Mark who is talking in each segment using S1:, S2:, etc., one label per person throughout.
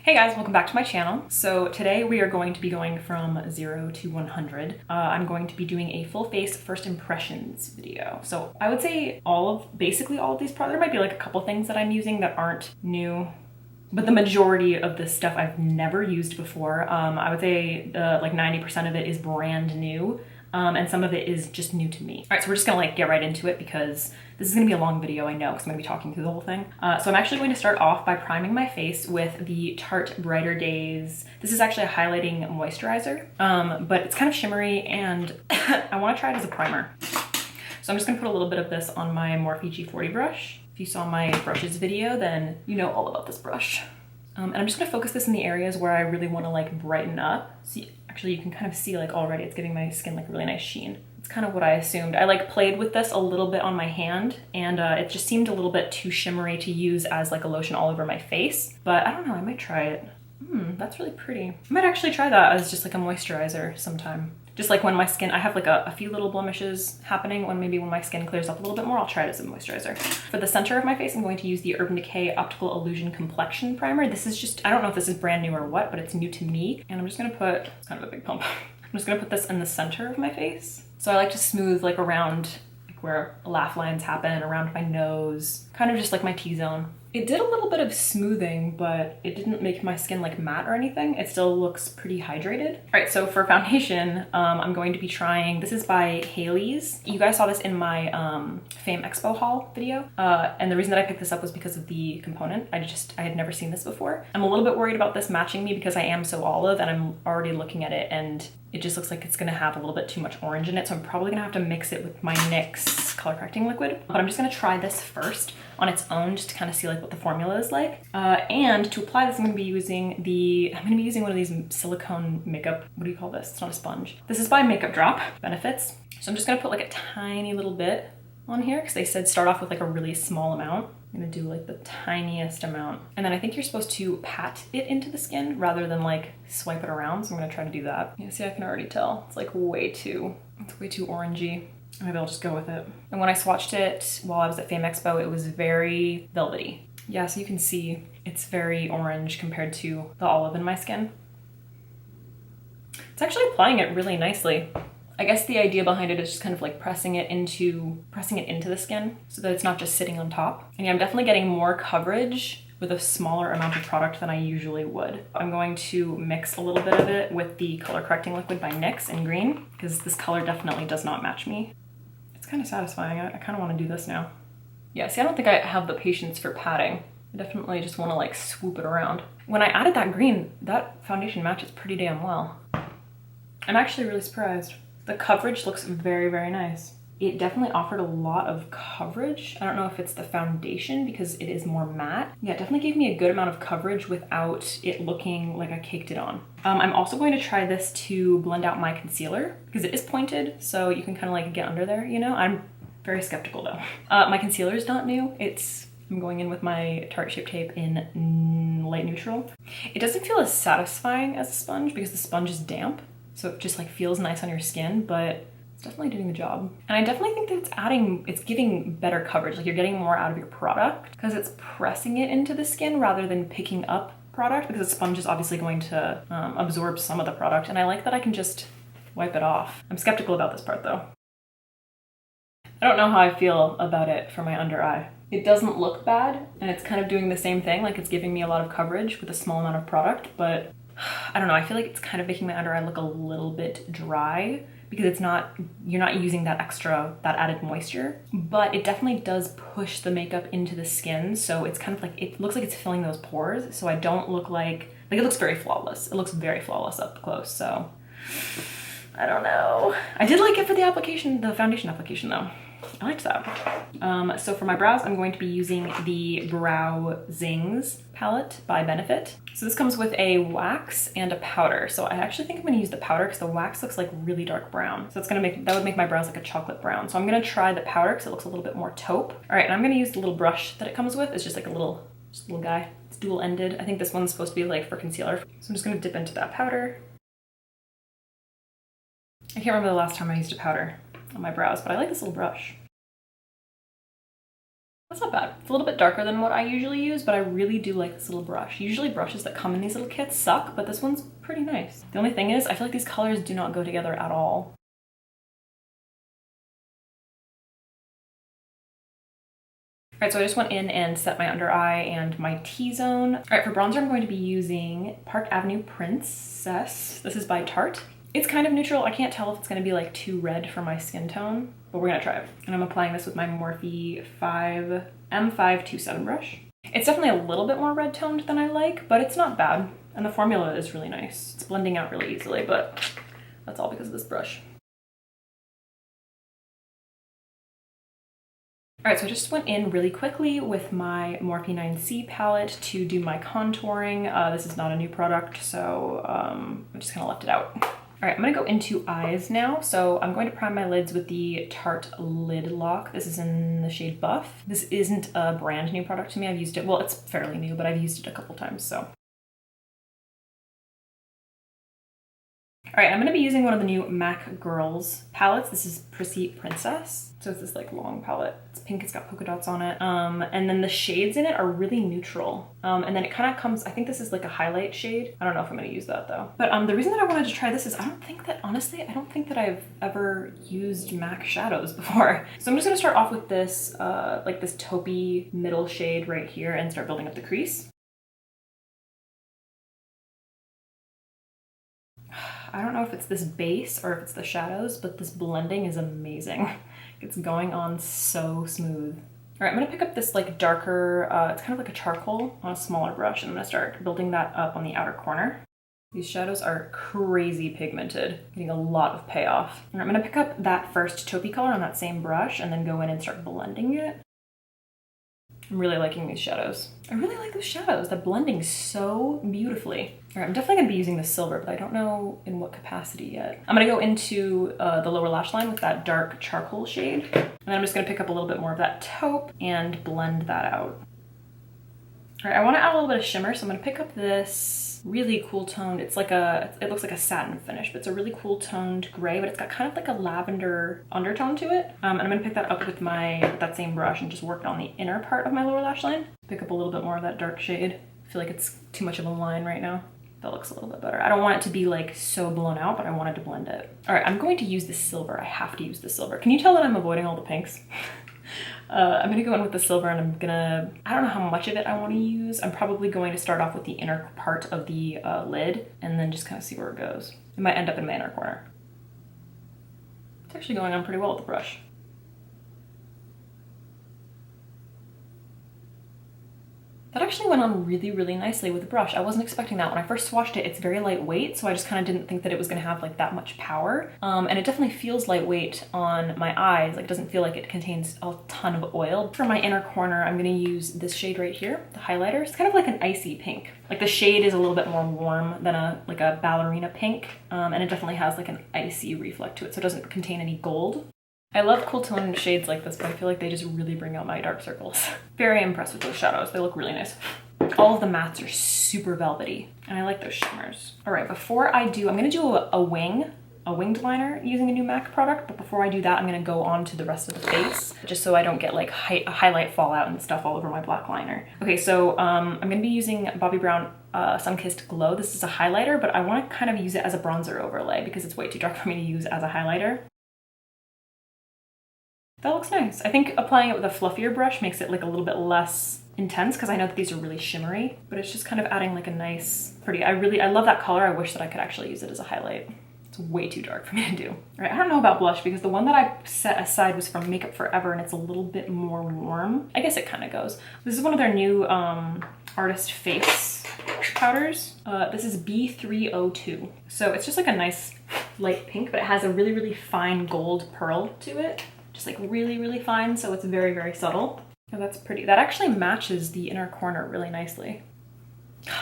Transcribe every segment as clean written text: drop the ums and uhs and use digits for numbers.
S1: Hey guys, welcome back to my channel. So today we are going to be going from 0 to 100. I'm going to be doing a full face first impressions video. So I would say basically all of these products, there might be like a couple things that I'm using that aren't new, but the majority of this stuff I've never used before. I would say like 90% of it is brand new. And some of it is just new to me. All right, so we're just gonna like get right into it because this is gonna be a long video, I know, because I'm gonna be talking through the whole thing. So I'm actually going to start off by priming my face with the Tarte Brighter Days. This is actually a highlighting moisturizer, but it's kind of shimmery and I wanna try it as a primer. So I'm just gonna put a little bit of this on my Morphe G40 brush. If you saw my brushes video, then you know all about this brush. And I'm just gonna focus this in the areas where I really wanna like brighten up. See, actually you can kind of see like already it's giving my skin like a really nice sheen. It's kind of what I assumed. I like played with this a little bit on my hand and it just seemed a little bit too shimmery to use as like a lotion all over my face. But I don't know, I might try it. That's really pretty. I might actually try that as just like a moisturizer sometime. Just like when my skin, I have like a few little blemishes happening when my skin clears up a little bit more, I'll try it as a moisturizer. For the center of my face, I'm going to use the Urban Decay Optical Illusion Complexion Primer. This is just, I don't know if this is brand new or what, but it's new to me. And I'm just gonna put, it's kind of a big pump. I'm just gonna put this in the center of my face. So I like to smooth like around like where laugh lines happen, around my nose, kind of just like my T-zone. It did a little bit of smoothing, but it didn't make my skin like matte or anything. It still looks pretty hydrated. All right, so for foundation, I'm going to be trying, this is by Haley's. You guys saw this in my Fame Expo haul video. And the reason that I picked this up was because of the component. I had never seen this before. I'm a little bit worried about this matching me because I am so olive and I'm already looking at it and it just looks like it's gonna have a little bit too much orange in it. So I'm probably gonna have to mix it with my NYX color correcting liquid. But I'm just gonna try this first on its own just to kind of see like what the formula is like. And to apply this, I'm gonna be using one of these silicone makeup, what do you call this? It's not a sponge. This is by Makeup Drop, Benefits. So I'm just gonna put like a tiny little bit on here because they said start off with like a really small amount. I'm gonna do like the tiniest amount. And then I think you're supposed to pat it into the skin rather than like swipe it around. So I'm gonna try to do that. Yeah, see, I can already tell. It's like way too orangey. Maybe I'll just go with it. And when I swatched it while I was at Fame Expo, it was very velvety. Yeah, so you can see it's very orange compared to the olive in my skin. It's actually applying it really nicely. I guess the idea behind it is just kind of like pressing it into the skin so that it's not just sitting on top. And yeah, I'm definitely getting more coverage with a smaller amount of product than I usually would. I'm going to mix a little bit of it with the color correcting liquid by NYX in green because this color definitely does not match me. It's kind of satisfying. I kind of want to do this now. Yeah, see, I don't think I have the patience for patting. I definitely just want to like swoop it around. When I added that green, that foundation matches pretty damn well. I'm actually really surprised. The coverage looks very, very nice. It definitely offered a lot of coverage. I don't know if it's the foundation because it is more matte. Yeah, it definitely gave me a good amount of coverage without it looking like I caked it on. I'm also going to try this to blend out my concealer because it is pointed, so you can kind of like get under there, you know? I'm very skeptical though. My concealer is not new. I'm going in with my Tarte Shape Tape in light neutral. It doesn't feel as satisfying as a sponge because the sponge is damp. So it just like feels nice on your skin, but it's definitely doing the job. And I definitely think that it's giving better coverage. Like you're getting more out of your product because it's pressing it into the skin rather than picking up product because the sponge is obviously going to absorb some of the product. And I like that I can just wipe it off. I'm skeptical about this part though. I don't know how I feel about it for my under eye. It doesn't look bad and it's kind of doing the same thing. Like it's giving me a lot of coverage with a small amount of product, but I don't know, I feel like it's kind of making my under eye look a little bit dry because you're not using that added moisture, but it definitely does push the makeup into the skin. So it's kind of like, it looks like it's filling those pores. So I don't look like it looks very flawless. It looks very flawless up close. So I don't know. I did like it for the foundation application though. I liked that. So for my brows, I'm going to be using the Brow Zings palette by Benefit. So this comes with a wax and a powder. So I actually think I'm gonna use the powder because the wax looks like really dark brown. So that would make my brows like a chocolate brown. So I'm gonna try the powder because it looks a little bit more taupe. All right, and I'm gonna use the little brush that it comes with. It's just like a little guy. It's dual ended. I think this one's supposed to be like for concealer. So I'm just gonna dip into that powder. I can't remember the last time I used a powder on my brows, but I like this little brush. That's not bad. It's a little bit darker than what I usually use, but I really do like this little brush. Usually brushes that come in these little kits suck, but this one's pretty nice. The only thing is, I feel like these colors do not go together at all. All right, so I just went in and set my under eye and my T-zone. All right, for bronzer, I'm going to be using Park Avenue Princess. This is by Tarte. It's kind of neutral. I can't tell if it's gonna be like too red for my skin tone, but we're gonna try it. And I'm applying this with my Morphe M527 brush. It's definitely a little bit more red toned than I like, but it's not bad. And the formula is really nice. It's blending out really easily, but that's all because of this brush. All right, so I just went in really quickly with my Morphe 9C palette to do my contouring. This is not a new product, so I just kind of left it out. All right, I'm gonna go into eyes now. So I'm going to prime my lids with the Tarte Lid Lock. This is in the shade Buff. This isn't a brand new product to me. I've used it, well, it's fairly new, but I've used it a couple times, so. All right, I'm gonna be using one of the new MAC Girls palettes. This is Prissy Princess. So it's this like long palette. It's pink, it's got polka dots on it. And then the shades in it are really neutral. And then it kind of comes, I think this is like a highlight shade. I don't know if I'm gonna use that though. But the reason that I wanted to try this is honestly, I don't think that I've ever used MAC shadows before. So I'm just gonna start off with this, like this taupey middle shade right here and start building up the crease. I don't know if it's this base or if it's the shadows, but this blending is amazing. It's going on so smooth. All right, I'm gonna pick up this like darker, it's kind of like a charcoal on a smaller brush, and I'm gonna start building that up on the outer corner. These shadows are crazy pigmented, getting a lot of payoff. And I'm gonna pick up that first taupey color on that same brush and then go in and start blending it. I'm really liking these shadows. I really like those shadows. They're blending so beautifully. All right, I'm definitely gonna be using the silver, but I don't know in what capacity yet. I'm gonna go into the lower lash line with that dark charcoal shade. And then I'm just gonna pick up a little bit more of that taupe and blend that out. All right, I wanna add a little bit of shimmer, so I'm gonna pick up this really cool toned, it looks like a satin finish, but it's a really cool toned gray, but it's got kind of like a lavender undertone to it. And I'm gonna pick that up with that same brush and just work it on the inner part of my lower lash line. Pick up a little bit more of that dark shade. I feel like it's too much of a line right now. That looks a little bit better. I don't want it to be like so blown out, but I wanted to blend it. All right, I'm going to use the silver. I have to use the silver. Can you tell that I'm avoiding all the pinks? I'm gonna go in with the silver and I don't know how much of it I want to use. I'm probably going to start off with the inner part of the lid and then just kind of see where it goes. It might end up in my inner corner. It's actually going on pretty well with the brush. That actually went on really, really nicely with the brush. I wasn't expecting that. When I first swatched it, it's very lightweight, so I just kind of didn't think that it was gonna have like that much power. And it definitely feels lightweight on my eyes. Like it doesn't feel like it contains a ton of oil. For my inner corner, I'm gonna use this shade right here, the highlighter. It's kind of like an icy pink. Like the shade is a little bit more warm than a ballerina pink. And it definitely has like an icy reflect to it, so it doesn't contain any gold. I love cool toned shades like this, but I feel like they just really bring out my dark circles. Very impressed with those shadows. They look really nice. All of the mattes are super velvety, and I like those shimmers. All right, before I do, I'm gonna do a winged liner using a new MAC product, but before I do that, I'm gonna go on to the rest of the face, just so I don't get like a highlight fallout and stuff all over my black liner. Okay, so I'm gonna be using Bobbi Brown Sun-Kissed Glow. This is a highlighter, but I wanna kind of use it as a bronzer overlay because it's way too dark for me to use as a highlighter. That looks nice. I think applying it with a fluffier brush makes it like a little bit less intense because I know that these are really shimmery, but it's just kind of adding like a nice, pretty, I love that color. I wish that I could actually use it as a highlight. It's way too dark for me to do. All right, I don't know about blush because the one that I set aside was from Makeup Forever and it's a little bit more warm. I guess it kind of goes. This is one of their new Artist Face powders. This is B302. So it's just like a nice light pink, but it has a really, really fine gold pearl to it. Just like really, really fine, so it's very, very subtle. Oh, that's pretty. That actually matches the inner corner really nicely.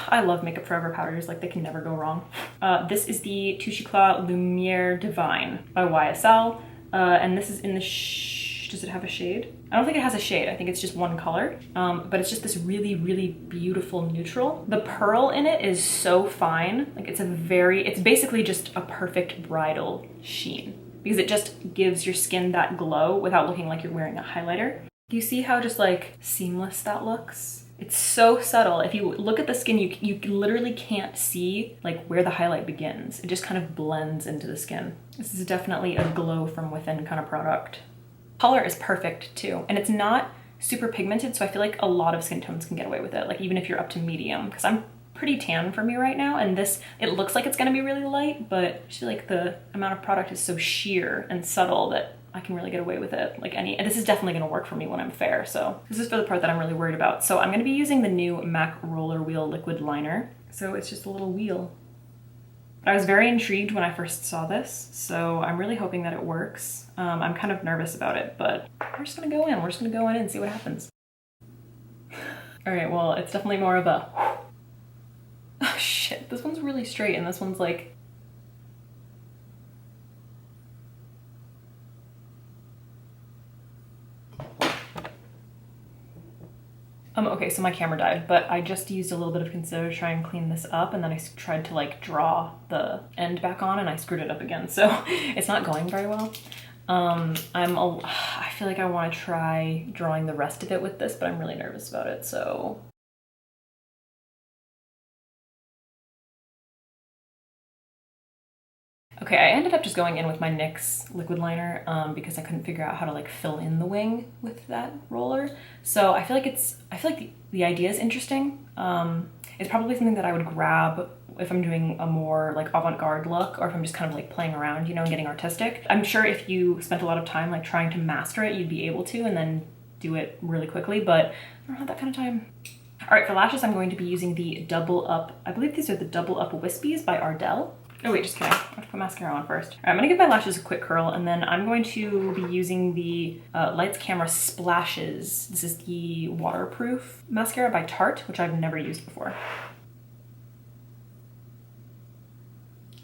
S1: I love Makeup Forever powders, like they can never go wrong. This is the Touche Éclat Lumière Divine by YSL, and this is in the does it have a shade? I don't think it has a shade, I think it's just one color, but it's just this really, really beautiful neutral. The pearl in it is so fine, like it's basically just a perfect bridal sheen, because it just gives your skin that glow without looking like you're wearing a highlighter. Do you see how just like seamless that looks? It's so subtle. If you look at the skin, you literally can't see like where the highlight begins. It just kind of blends into the skin. This is definitely a glow from within kind of product. Color is perfect too, and it's not super pigmented, so I feel like a lot of skin tones can get away with it, like even if you're up to medium, because I'm pretty tan for me right now, and this, it looks like it's gonna be really light, but I feel like the amount of product is so sheer and subtle that I can really get away with it. Like and this is definitely gonna work for me when I'm fair, so this is for the part that I'm really worried about. So I'm gonna be using the new MAC Roller Wheel Liquid Liner. So it's just a little wheel. I was very intrigued when I first saw this, so I'm really hoping that it works. I'm kind of nervous about it, but we're just gonna go in. We're just gonna go in and see what happens. All right, well, it's definitely more of a, oh shit, this one's really straight and this one's like, okay, so my camera died, but I just used a little bit of concealer to try and clean this up, and then I tried to like draw the end back on and I screwed it up again, so it's not going very well. I feel like I want to try drawing the rest of it with this, but I'm really nervous about it, so. Okay, I ended up just going in with my NYX liquid liner because I couldn't figure out how to like fill in the wing with that roller. So I feel like the idea is interesting. It's probably something that I would grab if I'm doing a more like avant-garde look, or if I'm just kind of like playing around, you know, and getting artistic. I'm sure if you spent a lot of time like trying to master it, you'd be able to and then do it really quickly, but I don't have that kind of time. All right, for lashes, I'm going to be using the Double Up, I believe these are the Double Up Wispies by Ardell. Oh wait, just kidding. I have to put mascara on first. All right, I'm gonna give my lashes a quick curl, and then I'm going to be using the Lights Camera Splashes. This is the waterproof mascara by Tarte, which I've never used before.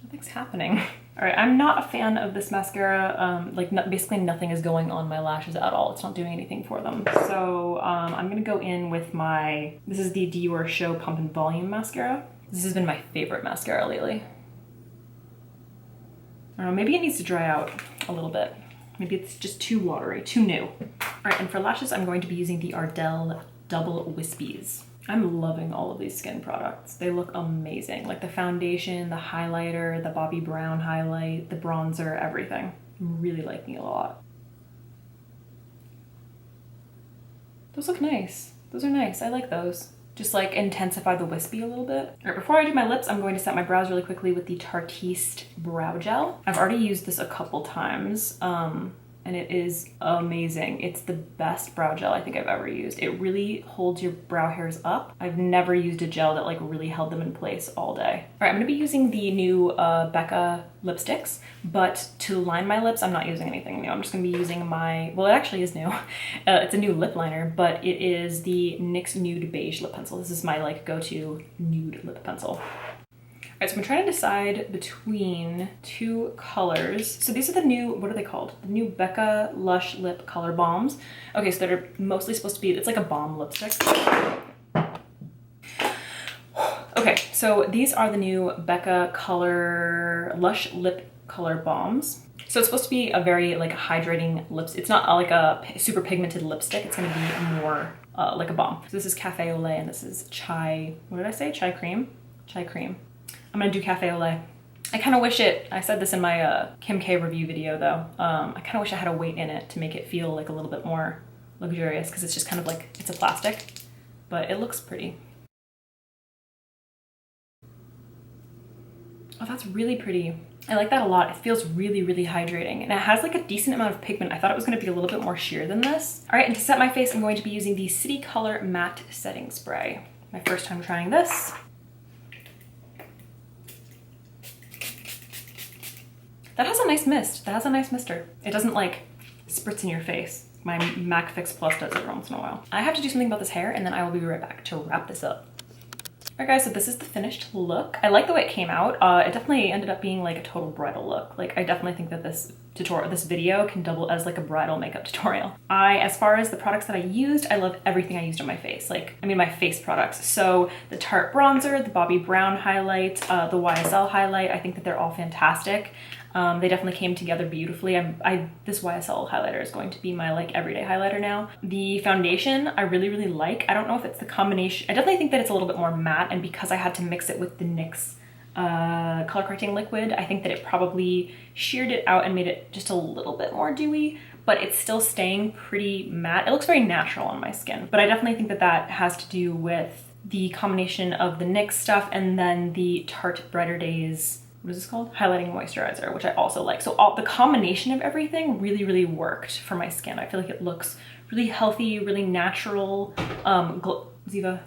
S1: Nothing's happening. All right, I'm not a fan of this mascara. Basically nothing is going on my lashes at all. It's not doing anything for them. So I'm gonna go in with this is the Dior Show Pump and Volume mascara. This has been my favorite mascara lately. I don't know, maybe it needs to dry out a little bit. Maybe it's just too watery, too new. All right, and for lashes, I'm going to be using the Ardell Double Wispies. I'm loving all of these skin products. They look amazing. Like the foundation, the highlighter, the Bobbi Brown highlight, the bronzer, everything. I'm really liking it a lot. Those look nice. Those are nice, I like those. Just like intensify the wispy a little bit. All right, before I do my lips, I'm going to set my brows really quickly with the Tartiste Brow Gel. I've already used this a couple times, and it is amazing. It's the best brow gel I think I've ever used. It really holds your brow hairs up. I've never used a gel that like really held them in place all day. All right, I'm gonna be using the new Becca lipsticks, but to line my lips, I'm not using anything new. I'm just gonna be using well, it actually is new. It's a new lip liner, but it is the NYX Nude Beige lip pencil. This is my like go-to nude lip pencil. All right, so I'm trying to decide between two colors. So these are the new, what are they called? The new Becca Lush Lip Color Balms. Okay, so they're mostly supposed to be, it's like a balm lipstick. Okay, so these are the new Becca Lush Lip Color Balms. So it's supposed to be a very like hydrating lips. It's not like a super pigmented lipstick. It's gonna be more like a balm. So this is Cafe Au Lait and this is Chai, what did I say? Chai Creme? Chai Creme. I'm gonna do Cafe Au Lait. I kind of wish I said this in my Kim K review video though, I kind of wish I had a weight in it to make it feel like a little bit more luxurious because it's just kind of like, it's a plastic, but it looks pretty. Oh, that's really pretty. I like that a lot. It feels really, really hydrating and it has like a decent amount of pigment. I thought it was gonna be a little bit more sheer than this. All right, and to set my face, I'm going to be using the City Color Matte Setting Spray. My first time trying this. That has a nice mist. That has a nice mister. It doesn't like spritz in your face. My MAC Fix Plus does it every once in a while. I have to do something about this hair and then I will be right back to wrap this up. All right guys, so this is the finished look. I like the way it came out. It definitely ended up being like a total bridal look. Like I definitely think that this tutorial, this video can double as like a bridal makeup tutorial. As far as the products that I used, I love everything I used on my face. Like, I mean, my face products. So the Tarte bronzer, the Bobbi Brown highlight, the YSL highlight, I think that they're all fantastic. They definitely came together beautifully. This YSL highlighter is going to be my like everyday highlighter now. The foundation I really, really like. I don't know if it's the combination. I definitely think that it's a little bit more matte, and because I had to mix it with the NYX color correcting liquid, I think that it probably sheared it out and made it just a little bit more dewy, but it's still staying pretty matte. It looks very natural on my skin, but I definitely think that that has to do with the combination of the NYX stuff and then the Tarte Brighter Days, what is this called? Highlighting moisturizer, which I also like. So the combination of everything really, really worked for my skin. I feel like it looks really healthy, really natural. Ziva.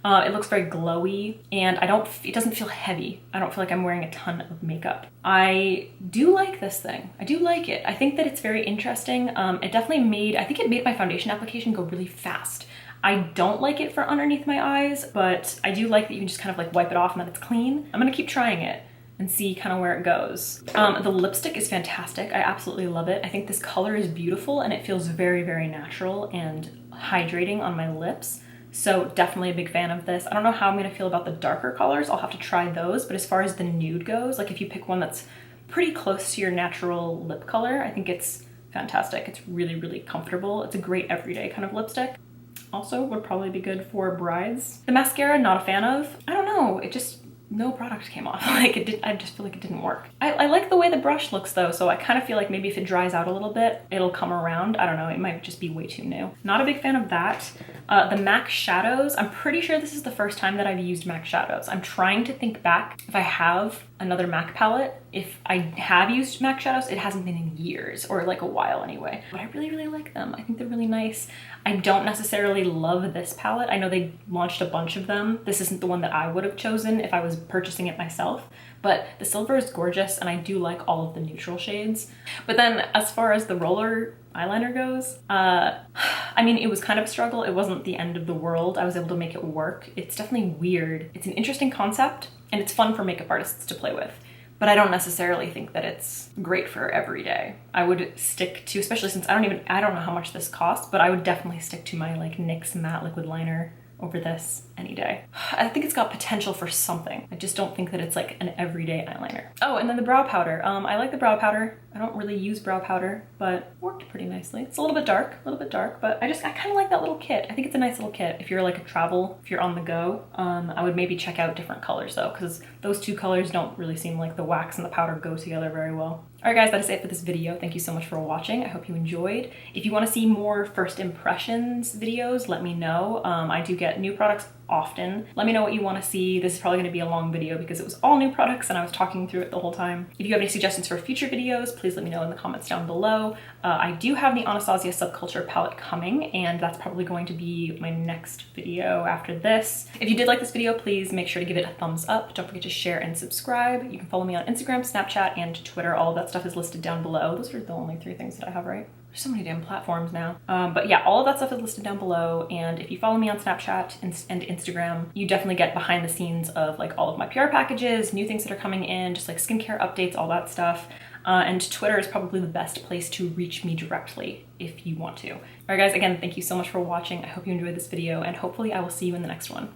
S1: It looks very glowy, and it doesn't feel heavy. I don't feel like I'm wearing a ton of makeup. I do like this thing. I do like it. I think that it's very interesting. It definitely I think it made my foundation application go really fast. I don't like it for underneath my eyes, but I do like that you can just kind of like wipe it off and that it's clean. I'm gonna keep trying it and see kind of where it goes. The lipstick is fantastic. I absolutely love it. I think this color is beautiful and it feels very, very natural and hydrating on my lips. So definitely a big fan of this. I don't know how I'm gonna feel about the darker colors. I'll have to try those, but as far as the nude goes, like if you pick one that's pretty close to your natural lip color, I think it's fantastic. It's really, really comfortable. It's a great everyday kind of lipstick. Also would probably be good for brides. The mascara, not a fan of. I don't know, no product came off. Like I just feel like it didn't work. I like the way the brush looks though, so I kind of feel like maybe if it dries out a little bit, it'll come around. I don't know, it might just be way too new. Not a big fan of that. The MAC shadows, I'm pretty sure this is the first time that I've used MAC shadows. I'm trying to think back if I have another MAC palette. If I have used MAC shadows, it hasn't been in years, or like a while anyway. But I really, really like them. I think they're really nice. I don't necessarily love this palette. I know they launched a bunch of them. This isn't the one that I would have chosen if I was purchasing it myself, but the silver is gorgeous and I do like all of the neutral shades. But then as far as the roller eyeliner goes, I mean, it was kind of a struggle. It wasn't the end of the world. I was able to make it work. It's definitely weird. It's an interesting concept and it's fun for makeup artists to play with, but I don't necessarily think that it's great for every day. I would stick to, especially since I don't know how much this cost, but I would definitely stick to my like NYX matte liquid liner over this any day. I think it's got potential for something. I just don't think that it's like an everyday eyeliner. Oh, and then the brow powder. I like the brow powder. I don't really use brow powder, but worked pretty nicely. It's a little bit dark, but I kind of like that little kit. I think it's a nice little kit. If you're like if you're on the go, I would maybe check out different colors though, because those two colors don't really seem like the wax and the powder go together very well. All right guys, that is it for this video. Thank you so much for watching. I hope you enjoyed. If you want to see more first impressions videos, let me know. I do get new products often. Let me know what you want to see. This is probably going to be a long video because it was all new products and I was talking through it the whole time. If you have any suggestions for future videos, please let me know in the comments down below. I do have the Anastasia Subculture palette coming, and that's probably going to be my next video after this. If you did like this video, please make sure to give it a thumbs up. Don't forget to share and subscribe. You can follow me on Instagram, Snapchat, and Twitter. All of that stuff is listed down below. Those are the only 3 things that I have, right? There's so many damn platforms now. But yeah, all of that stuff is listed down below. And if you follow me on Snapchat and Instagram, you definitely get behind the scenes of like all of my PR packages, new things that are coming in, just like skincare updates, all that stuff. And Twitter is probably the best place to reach me directly if you want to. All right guys, again, thank you so much for watching. I hope you enjoyed this video and hopefully I will see you in the next one.